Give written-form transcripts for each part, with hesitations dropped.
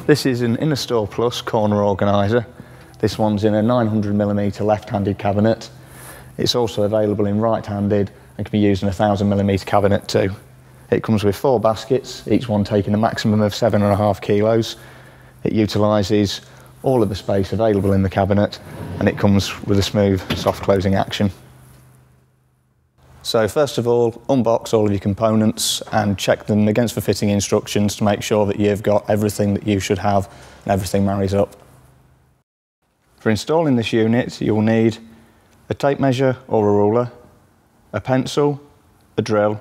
This is an Innostor Plus Corner Organiser. This one's in a 900mm left-handed cabinet. It's also available in right-handed and can be used in a 1000mm cabinet too. It comes with 4 baskets, each one taking a maximum of 7.5 kilos. It utilises all of the space available in the cabinet, and it comes with a smooth, soft closing action. So first of all, unbox all of your components and check them against the fitting instructions to make sure that you've got everything that you should have and everything marries up. For installing this unit, you'll need a tape measure or a ruler, a pencil, a drill,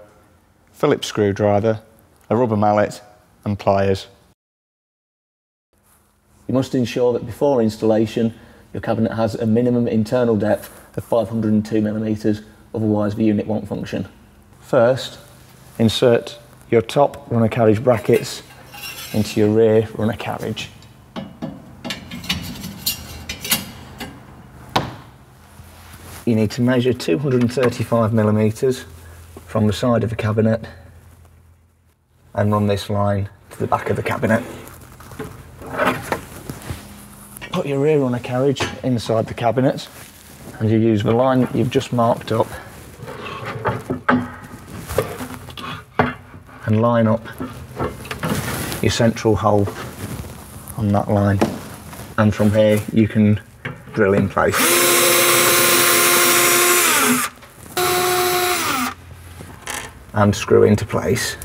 Phillips screwdriver, a rubber mallet and pliers. You must ensure that before installation your cabinet has a minimum internal depth of 502mm, otherwise the unit won't function. First, insert your top runner carriage brackets into your rear runner carriage. You need to measure 235mm from the side of the cabinet and run this line to the back of the cabinet. Put your rear runner carriage inside the cabinet and you use the line you've just marked up and line up your central hole on that line, and from here you can drill in place. And screw into place.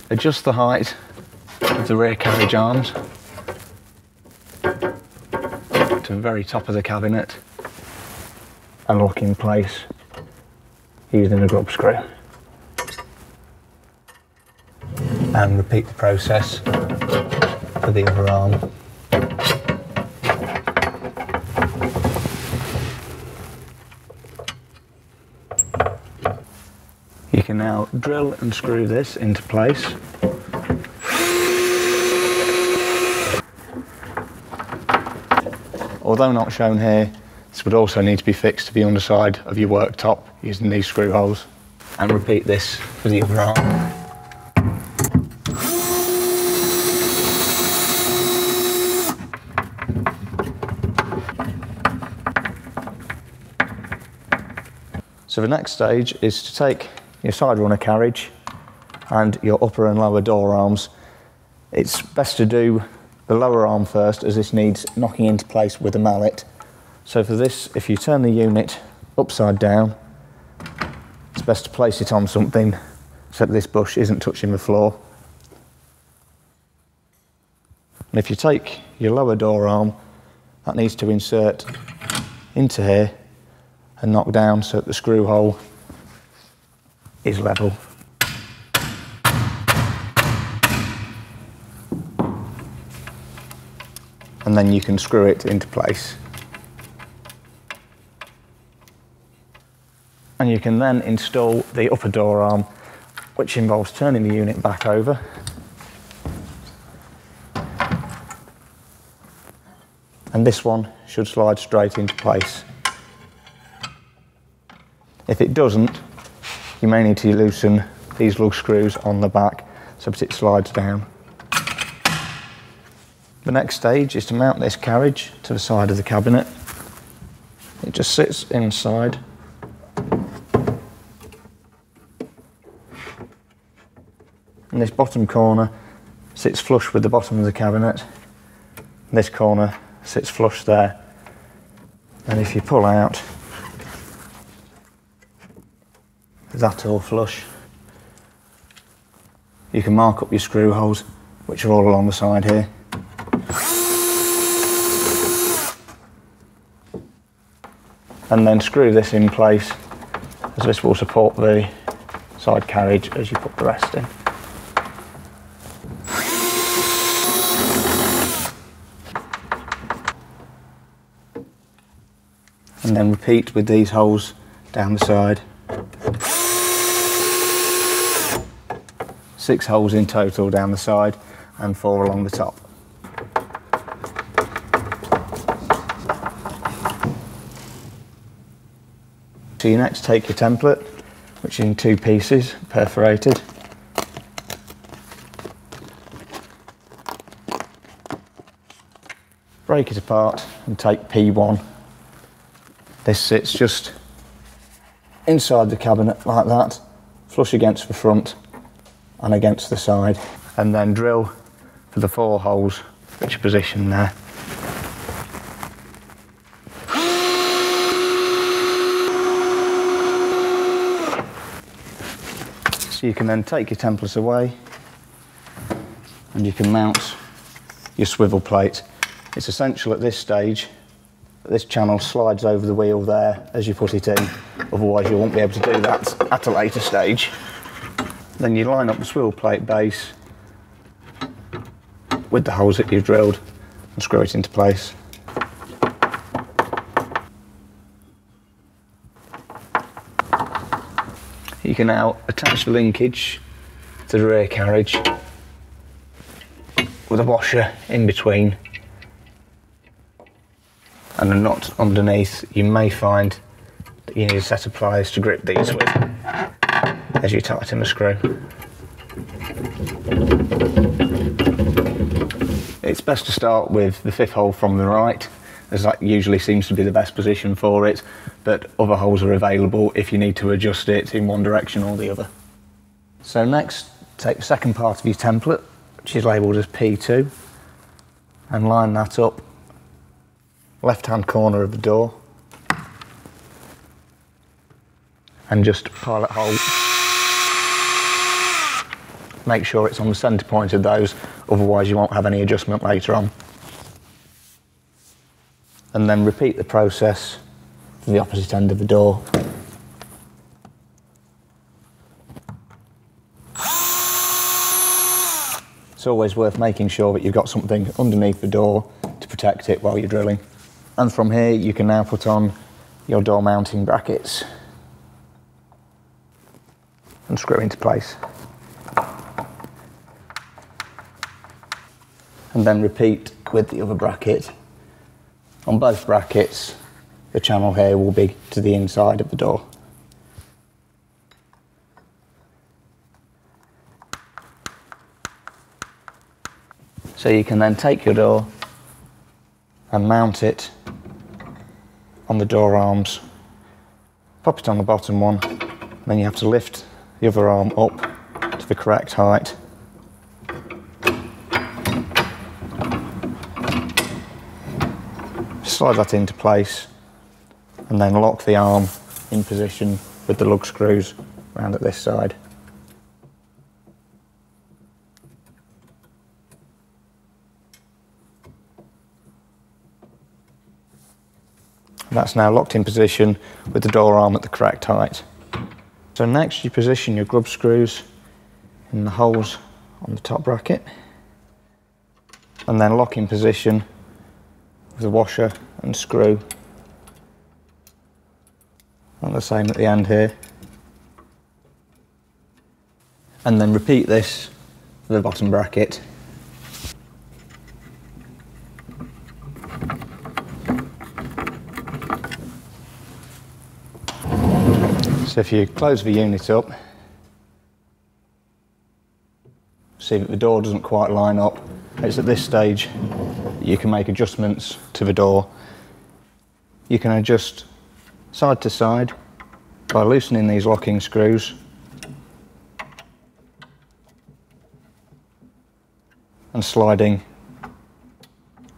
Adjust the height of the rear carriage arms to the very top of the cabinet and lock in place using a grub screw. And repeat the process for the other arm. You can now drill and screw this into place. Although not shown here, this would also need to be fixed to the underside of your worktop using these screw holes. And repeat this for the other arm. So the next stage is to take your side runner carriage and your upper and lower door arms. It's best to do the lower arm first, as this needs knocking into place with a mallet. So for this, if you turn the unit upside down, it's best to place it on something so that this bush isn't touching the floor. And if you take your lower door arm, that needs to insert into here and knock down so that the screw hole is level. And then you can screw it into place. And you can then install the upper door arm, which involves turning the unit back over. And this one should slide straight into place. If it doesn't, you may need to loosen these lug screws on the back so that it slides down. The next stage is to mount this carriage to the side of the cabinet. It just sits inside. And this bottom corner sits flush with the bottom of the cabinet. This corner sits flush there. And if you pull out, that all flush, you can mark up your screw holes, which are all along the side here. And then screw this in place, as this will support the side carriage as you put the rest in. And then repeat with these holes down the side. 6 holes in total down the side and 4 along the top. So you next take your template, which is in 2 pieces, perforated. Break it apart and take P1. This sits just inside the cabinet like that, flush against the front and against the side, and then drill for the 4 holes which are positioned there. So you can then take your template away and you can mount your swivel plate. It's essential at this stage that this channel slides over the wheel there as you put it in, otherwise you won't be able to do that at a later stage. Then you line up the swivel plate base with the holes that you've drilled and screw it into place. You can now attach the linkage to the rear carriage with a washer in between and a nut underneath. You may find that you need a set of pliers to grip these with as you tighten the screw. It's best to start with the 5th hole from the right, as that usually seems to be the best position for it, but other holes are available if you need to adjust it in one direction or the other. So next, take the second part of your template, which is labelled as P2, and line that up left-hand corner of the door, and just pilot hole. Make sure it's on the centre point of those, otherwise you won't have any adjustment later on. And then repeat the process for the opposite end of the door. It's always worth making sure that you've got something underneath the door to protect it while you're drilling. And from here you can now put on your door mounting brackets and screw into place. And then repeat with the other bracket. On both brackets, the channel here will be to the inside of the door. So you can then take your door and mount it on the door arms, pop it on the bottom one, and then you have to lift the other arm up to the correct height. Slide that into place and then lock the arm in position with the lug screws around at this side. That's now locked in position with the door arm at the correct height. So next you position your grub screws in the holes on the top bracket and then lock in position with the washer and screw, and the same at the end here, and then repeat this for the bottom bracket. So if you close the unit up, see that the door doesn't quite line up, it's at this stage you can make adjustments to the door. You can adjust side to side by loosening these locking screws and sliding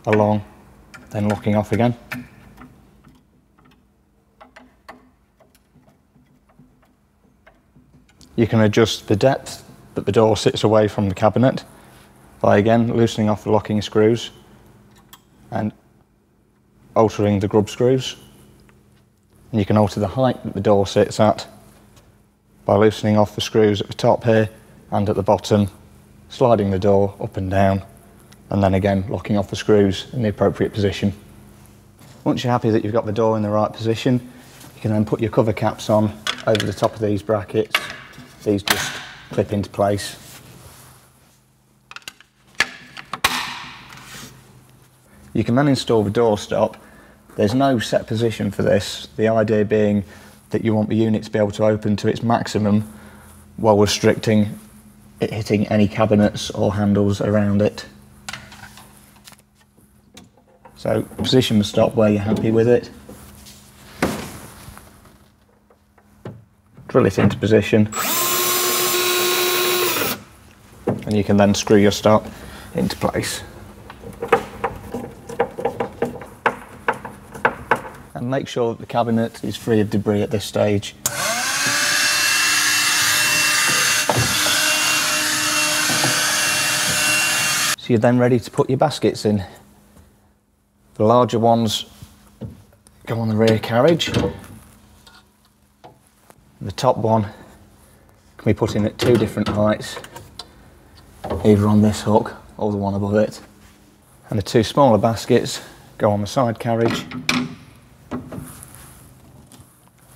along, then locking off again. You can adjust the depth that the door sits away from the cabinet by again loosening off the locking screws and altering the grub screws. And you can alter the height that the door sits at by loosening off the screws at the top here and at the bottom, sliding the door up and down, and then again locking off the screws in the appropriate position. Once you're happy that you've got the door in the right position, you can then put your cover caps on over the top of these brackets. These just clip into place. You can then install the door stop. There's no set position for this, the idea being that you want the unit to be able to open to its maximum while restricting it hitting any cabinets or handles around it. So position the stop where you're happy with it. Drill it into position. And you can then screw your stop into place. And make sure that the cabinet is free of debris at this stage. So you're then ready to put your baskets in. The larger ones go on the rear carriage. The top one can be put in at 2 different heights, either on this hook or the one above it. And the 2 smaller baskets go on the side carriage.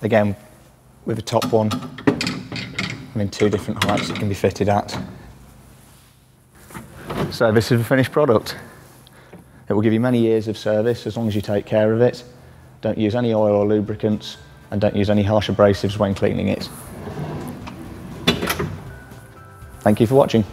Again, with the top one, and in 2 different heights it can be fitted at. So this is the finished product. It will give you many years of service as long as you take care of it. Don't use any oil or lubricants, and don't use any harsh abrasives when cleaning it. Thank you for watching.